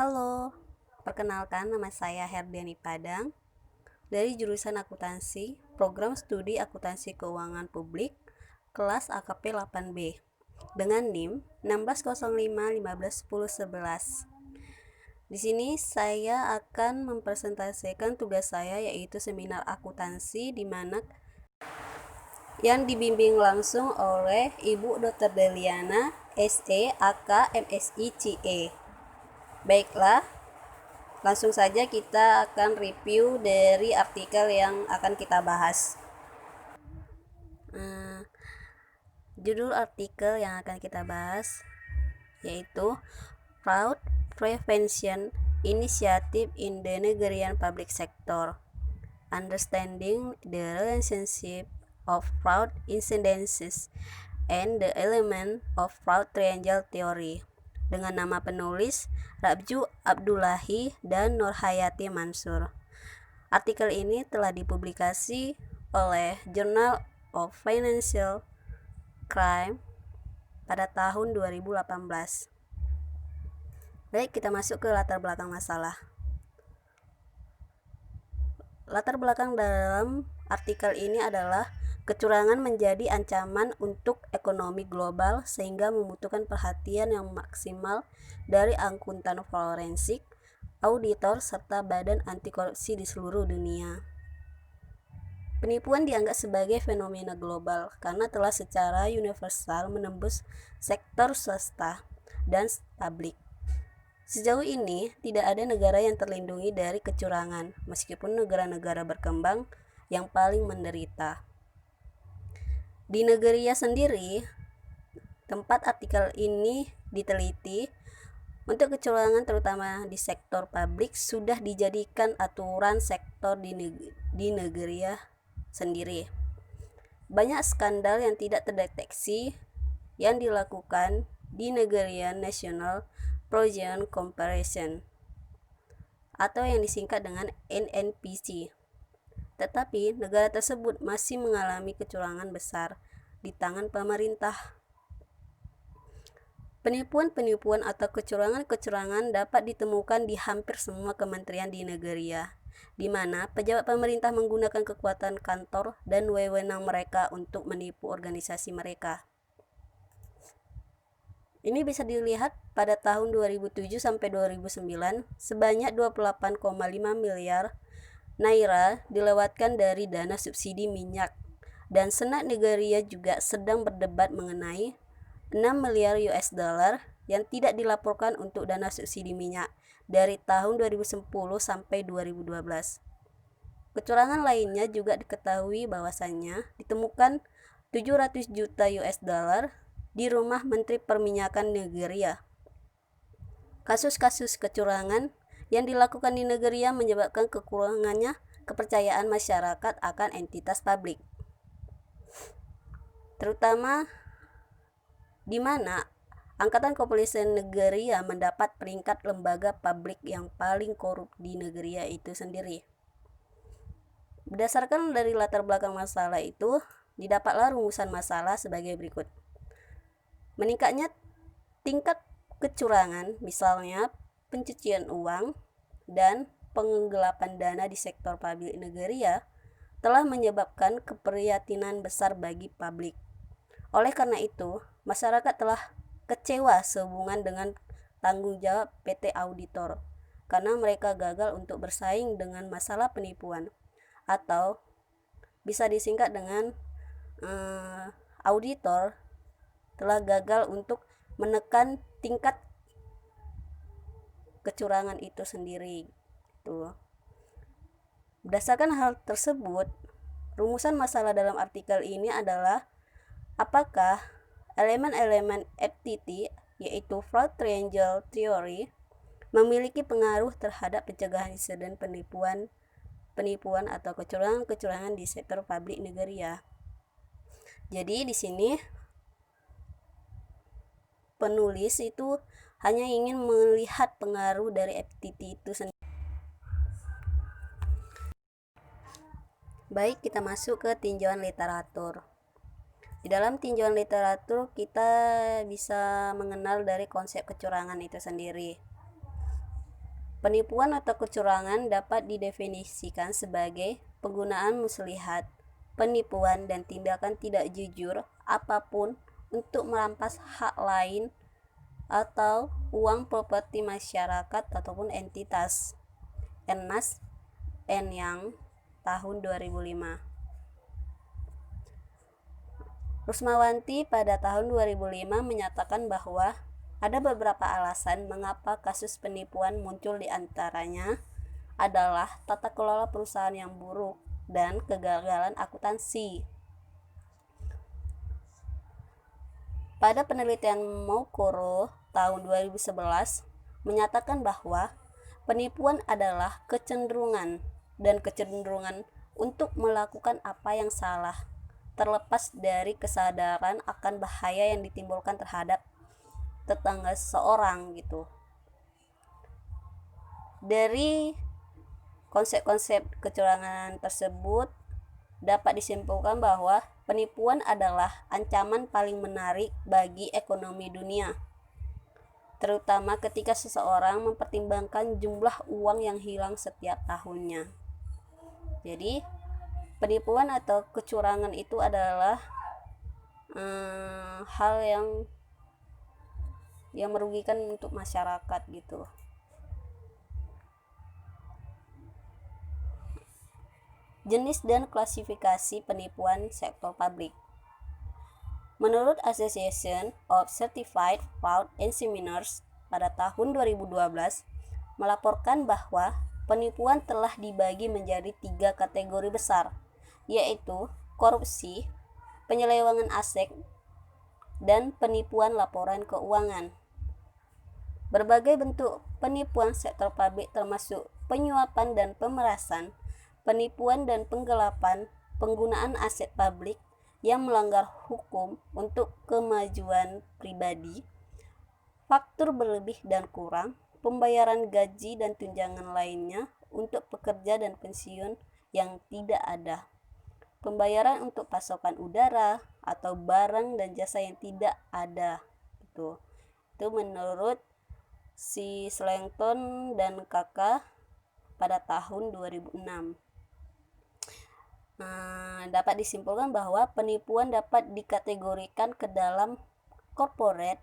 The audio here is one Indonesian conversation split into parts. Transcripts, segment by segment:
Halo, perkenalkan nama saya Herdiani Padang dari jurusan Akuntansi, Program Studi Akuntansi Keuangan Publik, kelas AKP 8B dengan NIM 1605151011. Di sini saya akan mempresentasikan tugas saya yaitu seminar akuntansi di mana yang dibimbing langsung oleh Ibu Dr. Deliana SE AK MSI CE. Baiklah, langsung saja kita akan review dari artikel yang akan kita bahas. Judul artikel yang akan kita bahas yaitu Fraud Prevention Initiative in the Nigerian Public Sector, Understanding the Relationship of Fraud Incidences and the Element of Fraud Triangle Theory, dengan nama penulis Rabju Abdullahi dan Nurhayati Mansur. Artikel ini telah dipublikasi oleh Journal of Financial Crime pada tahun 2018. Baik, kita masuk ke latar belakang masalah. Latar belakang dalam artikel ini adalah kecurangan menjadi ancaman untuk ekonomi global sehingga membutuhkan perhatian yang maksimal dari akuntan forensik, auditor, serta badan anti korupsi di seluruh dunia. Penipuan dianggap sebagai fenomena global karena telah secara universal menembus sektor swasta dan publik. Sejauh ini, tidak ada negara yang terlindungi dari kecurangan, meskipun negara-negara berkembang yang paling menderita. Di Nigeria sendiri, tempat artikel ini diteliti, untuk kecurangan terutama di sektor publik sudah dijadikan aturan sektor di Nigeria sendiri. Banyak skandal yang tidak terdeteksi yang dilakukan di Nigerian National Provision Corporation atau yang disingkat dengan NNPC. Tetapi negara tersebut masih mengalami kecurangan besar di tangan pemerintah. Penipuan-penipuan atau kecurangan-kecurangan dapat ditemukan di hampir semua kementerian di Nigeria, di mana pejabat pemerintah menggunakan kekuatan kantor dan wewenang mereka untuk menipu organisasi mereka. Ini bisa dilihat pada tahun 2007 sampai 2009, sebanyak 28,5 miliar naira dilewatkan dari dana subsidi minyak, dan Senat Nigeria juga sedang berdebat mengenai 6 miliar US dollar yang tidak dilaporkan untuk dana subsidi minyak dari tahun 2010 sampai 2012. Kecurangan lainnya juga diketahui bahwasannya ditemukan 700 juta US dollar di rumah Menteri Perminyakan Nigeria. Kasus-kasus kecurangan yang dilakukan di Nigeria menyebabkan kekurangannya kepercayaan masyarakat akan entitas publik, terutama di mana Angkatan Kepolisian Nigeria mendapat peringkat lembaga publik yang paling korup di Nigeria itu sendiri. Berdasarkan dari latar belakang masalah itu, didapatlah rumusan masalah sebagai berikut. Meningkatnya tingkat kecurangan, misalnya pencucian uang dan penggelapan dana di sektor publik Nigeria, telah menyebabkan keprihatinan besar bagi publik. Oleh karena itu, masyarakat telah kecewa sehubungan dengan tanggung jawab PT Auditor karena mereka gagal untuk bersaing dengan masalah penipuan, atau bisa disingkat dengan auditor telah gagal untuk menekan tingkat kecurangan itu sendiri. Berdasarkan hal tersebut, rumusan masalah dalam artikel ini adalah apakah elemen-elemen FTT yaitu Fraud Triangle Theory memiliki pengaruh terhadap pencegahan insiden penipuan atau kecurangan-kecurangan di sektor publik Nigeria. Jadi di sini penulis itu hanya ingin melihat pengaruh dari FTT itu sendiri. Baik, kita masuk ke tinjauan literatur. Di dalam tinjauan literatur kita bisa mengenal dari konsep kecurangan itu sendiri. Penipuan atau kecurangan dapat didefinisikan sebagai penggunaan muslihat, penipuan, dan tindakan tidak jujur apapun untuk merampas hak lain atau uang properti masyarakat ataupun entitas. Ernest N. Young, tahun 2005. Rusmawanti pada tahun 2005 menyatakan bahwa ada beberapa alasan mengapa kasus penipuan muncul, di antaranya adalah tata kelola perusahaan yang buruk dan kegagalan akuntansi. Pada penelitian Moukoro tahun 2011 menyatakan bahwa penipuan adalah kecenderungan untuk melakukan apa yang salah, terlepas dari kesadaran akan bahaya yang ditimbulkan terhadap tetangga seseorang gitu. Dari konsep-konsep kecurangan tersebut dapat disimpulkan bahwa penipuan adalah ancaman paling menarik bagi ekonomi dunia, terutama ketika seseorang mempertimbangkan jumlah uang yang hilang setiap tahunnya. Jadi penipuan atau kecurangan itu adalah hal yang merugikan untuk masyarakat gitu. Jenis dan klasifikasi penipuan sektor publik. Menurut Association of Certified Fraud Examiners pada tahun 2012 melaporkan bahwa penipuan telah dibagi menjadi 3 kategori besar, yaitu korupsi, penyelewengan aset, dan penipuan laporan keuangan. Berbagai bentuk penipuan sektor publik termasuk penyuapan dan pemerasan, penipuan dan penggelapan, penggunaan aset publik yang melanggar hukum untuk kemajuan pribadi, faktur berlebih dan kurang, pembayaran gaji dan tunjangan lainnya untuk pekerja dan pensiun yang tidak ada, pembayaran untuk pasokan udara atau barang dan jasa yang tidak ada. Itu menurut si Slengton dan Kakak pada tahun 2006. Dapat disimpulkan bahwa penipuan dapat dikategorikan ke dalam corporate,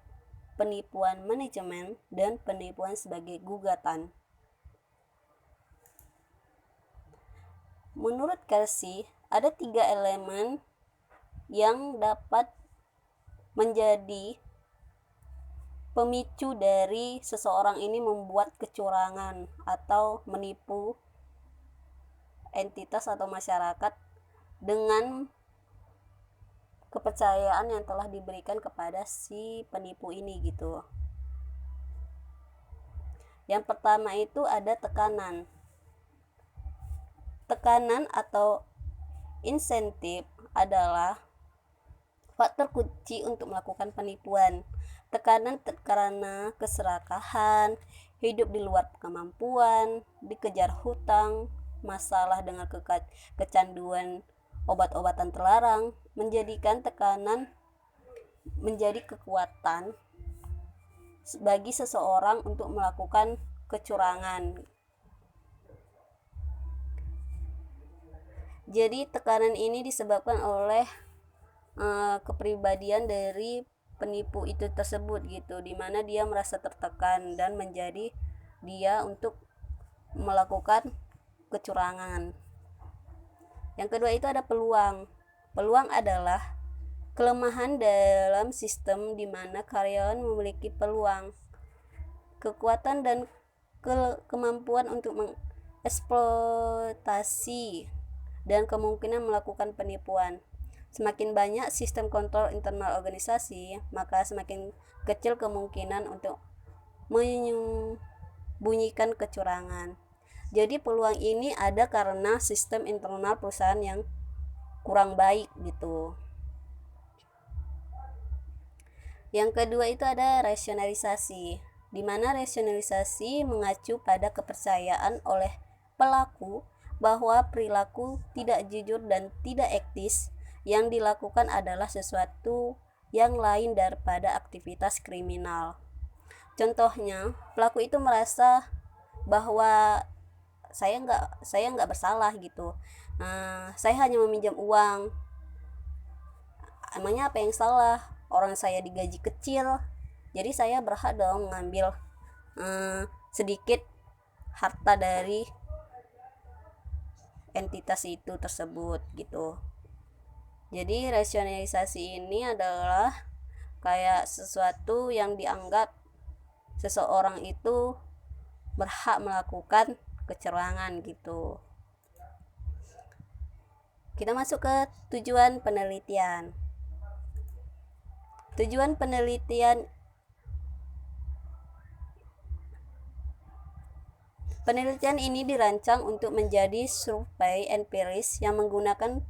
penipuan manajemen, dan penipuan sebagai gugatan. Menurut Kelsey, ada 3 elemen yang dapat menjadi pemicu dari seseorang ini membuat kecurangan atau menipu entitas atau masyarakat dengan kepercayaan yang telah diberikan kepada si penipu ini gitu. Yang pertama itu ada tekanan. Tekanan atau insentif adalah faktor kunci untuk melakukan penipuan. Tekanan karena keserakahan, hidup di luar kemampuan, dikejar hutang, masalah dengan kecanduan obat-obatan terlarang, menjadikan tekanan menjadi kekuatan bagi seseorang untuk melakukan kecurangan. Jadi tekanan ini disebabkan oleh kepribadian dari penipu itu tersebut gitu, dimana dia merasa tertekan dan menjadi dia untuk melakukan kecurangan. Yang kedua itu ada peluang. Peluang adalah kelemahan dalam sistem di mana karyawan memiliki peluang, kekuatan, dan kemampuan untuk mengeksploitasi dan kemungkinan melakukan penipuan. Semakin banyak sistem kontrol internal organisasi, maka semakin kecil kemungkinan untuk menyembunyikan kecurangan. Jadi peluang ini ada karena sistem internal perusahaan yang kurang baik gitu. Yang kedua itu ada rasionalisasi, di mana rasionalisasi mengacu pada kepercayaan oleh pelaku bahwa perilaku tidak jujur dan tidak etis yang dilakukan adalah sesuatu yang lain daripada aktivitas kriminal. Contohnya, pelaku itu merasa bahwa saya nggak bersalah gitu. Saya hanya meminjam uang, emangnya apa yang salah, orang saya digaji kecil, jadi saya berhak dong mengambil sedikit harta dari entitas itu tersebut gitu. Jadi rasionalisasi ini adalah kayak sesuatu yang dianggap seseorang itu berhak melakukan kecurangan gitu. Kita masuk ke tujuan penelitian. Tujuan penelitian ini dirancang untuk menjadi survei empiris yang menggunakan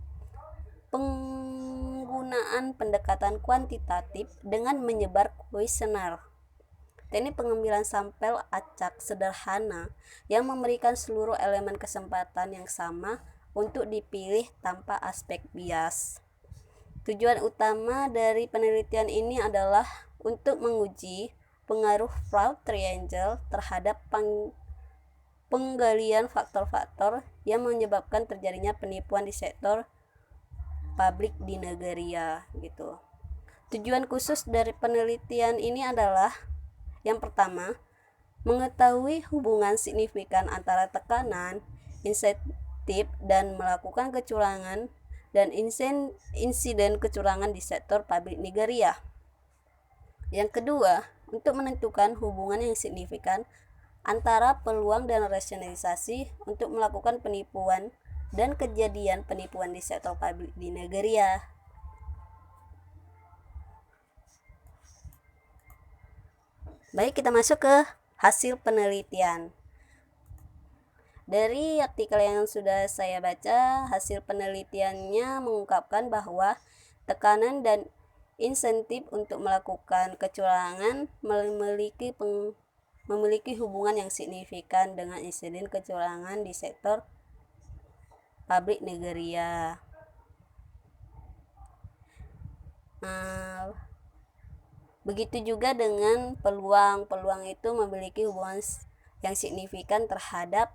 penggunaan pendekatan kuantitatif dengan menyebar kuesioner. Teknik pengambilan sampel acak sederhana yang memberikan seluruh elemen kesempatan yang sama untuk dipilih tanpa aspek bias. Tujuan utama dari penelitian ini adalah untuk menguji pengaruh fraud triangle terhadap penggalian faktor-faktor yang menyebabkan terjadinya penipuan di sektor publik di Nigeria gitu. Tujuan khusus dari penelitian ini adalah yang pertama, mengetahui hubungan signifikan antara tekanan, insentif, dan melakukan kecurangan dan insiden kecurangan di sektor publik Nigeria. Yang kedua, untuk menentukan hubungan yang signifikan antara peluang dan rasionalisasi untuk melakukan penipuan dan kejadian penipuan di sektor publik di Nigeria. Baik, kita masuk ke hasil penelitian. Dari artikel yang sudah saya baca, hasil penelitiannya mengungkapkan bahwa tekanan dan insentif untuk melakukan kecurangan memiliki hubungan yang signifikan dengan insiden kecurangan di sektor publik Nigeria. Begitu juga dengan peluang itu memiliki hubungan yang signifikan terhadap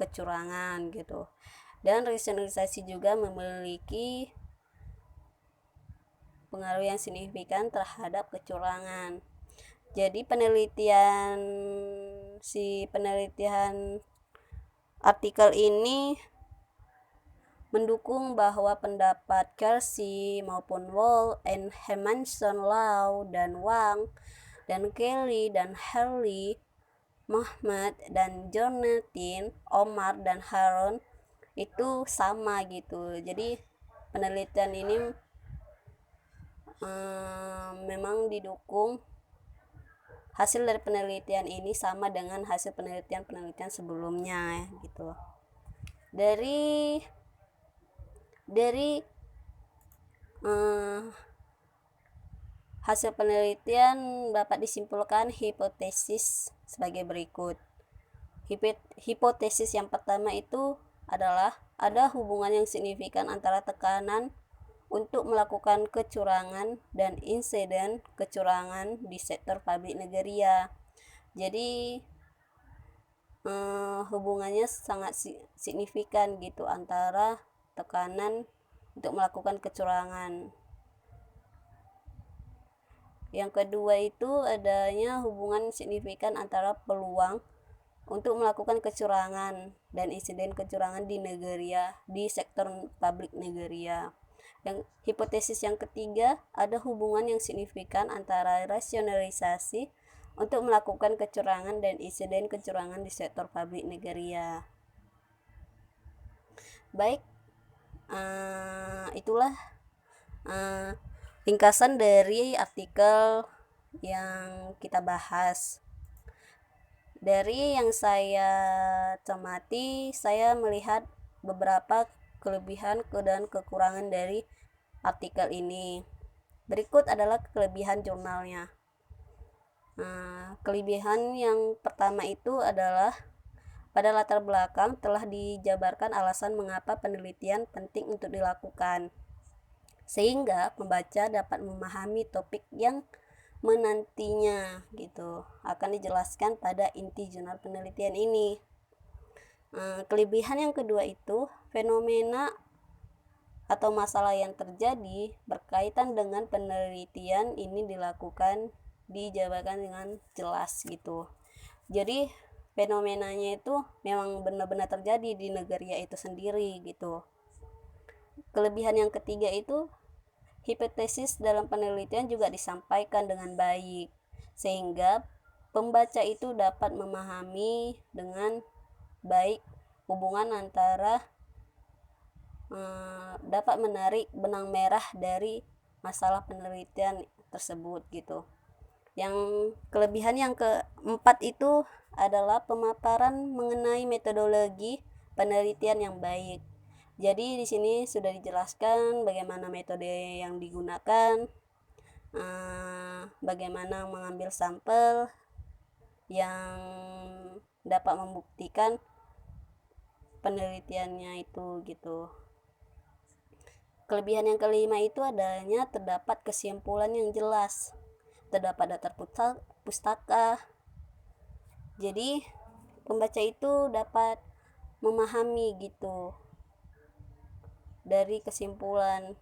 kecurangan gitu. Dan rasionalisasi juga memiliki pengaruh yang signifikan terhadap kecurangan. Jadi penelitian artikel ini mendukung bahwa pendapat Kelsey maupun Wall and Hermanson Lau dan Wang dan Kelly dan Harley Muhammad dan Jonathan Omar dan Haron itu sama gitu. Jadi penelitian ini memang didukung, hasil dari penelitian ini sama dengan hasil penelitian sebelumnya gitu. Dari hasil penelitian dapat disimpulkan hipotesis sebagai berikut. Hipotesis yang pertama itu adalah ada hubungan yang signifikan antara tekanan untuk melakukan kecurangan dan insiden kecurangan di sektor publik Nigeria. Jadi hubungannya sangat signifikan gitu antara tekanan untuk melakukan kecurangan. Yang kedua itu adanya hubungan signifikan antara peluang untuk melakukan kecurangan dan insiden kecurangan di Nigeria, di sektor publik Nigeria. Yang hipotesis yang ketiga, ada hubungan yang signifikan antara rasionalisasi untuk melakukan kecurangan dan insiden kecurangan di sektor publik Nigeria. Baik, itulah ringkasan dari artikel yang kita bahas. Dari yang saya cermati, saya melihat beberapa kelebihan dan kekurangan dari artikel ini. Berikut adalah kelebihan jurnalnya. Kelebihan yang pertama itu adalah pada latar belakang telah dijabarkan alasan mengapa penelitian penting untuk dilakukan, sehingga pembaca dapat memahami topik yang menantinya gitu akan dijelaskan pada inti jurnal penelitian ini. Kelebihan yang kedua itu fenomena atau masalah yang terjadi berkaitan dengan penelitian ini dijabarkan dengan jelas gitu. Jadi fenomenanya itu memang benar-benar terjadi di negara itu sendiri gitu. Kelebihan yang ketiga itu hipotesis dalam penelitian juga disampaikan dengan baik sehingga pembaca itu dapat memahami dengan baik hubungan antara dapat menarik benang merah dari masalah penelitian tersebut gitu. Yang kelebihan yang keempat itu adalah pemaparan mengenai metodologi penelitian yang baik. Jadi di sini sudah dijelaskan bagaimana metode yang digunakan, bagaimana mengambil sampel yang dapat membuktikan penelitiannya itu gitu. Kelebihan yang kelima itu adanya terdapat kesimpulan yang jelas, terdapat daftar pustaka. Jadi pembaca itu dapat memahami gitu dari kesimpulan.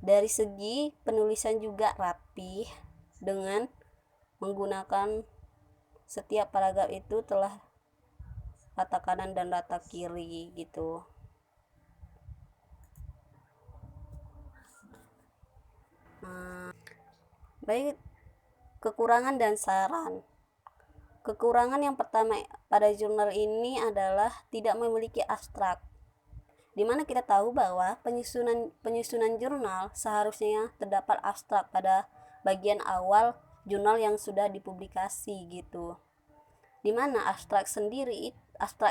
Dari segi penulisan juga rapi dengan menggunakan setiap paragraf itu telah rata kanan dan rata kiri gitu. Baik, kekurangan dan saran. Kekurangan yang pertama pada jurnal ini adalah tidak memiliki abstrak, dimana kita tahu bahwa penyusunan jurnal seharusnya terdapat abstrak pada bagian awal jurnal yang sudah dipublikasi gitu, dimana abstrak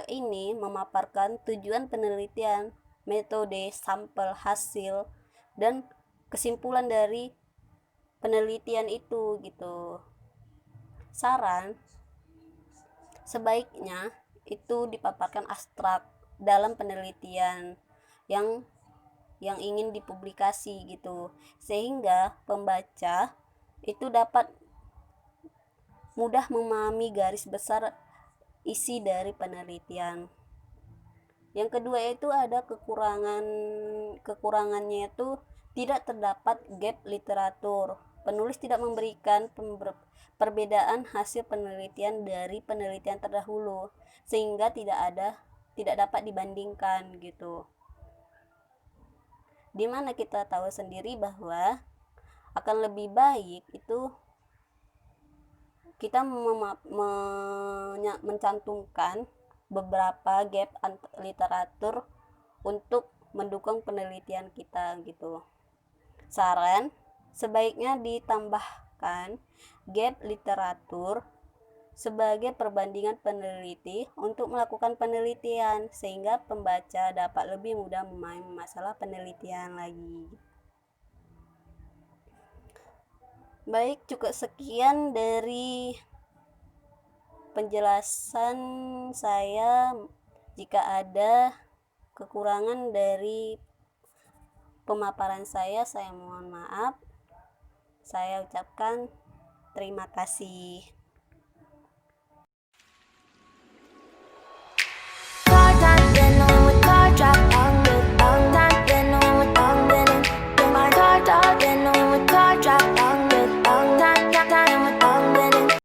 ini memaparkan tujuan penelitian, metode, sampel, hasil, dan kesimpulan dari penelitian itu gitu. Saran, sebaiknya itu dipaparkan abstrak dalam penelitian yang ingin dipublikasi gitu, sehingga pembaca itu dapat mudah memahami garis besar isi dari penelitian. Yang kedua itu ada kekurangannya itu tidak terdapat gap literatur. Penulis tidak memberikan perbedaan hasil penelitian dari penelitian terdahulu, sehingga tidak dapat dibandingkan gitu. Dimana kita tahu sendiri bahwa akan lebih baik itu kita mencantumkan beberapa gap literatur untuk mendukung penelitian kita gitu. Saran, sebaiknya ditambahkan gap literatur sebagai perbandingan peneliti untuk melakukan penelitian sehingga pembaca dapat lebih mudah memahami masalah penelitian lagi. Baik, cukup sekian dari penjelasan saya. Jika ada kekurangan dari pemaparan saya mohon maaf. Saya ucapkan terima kasih.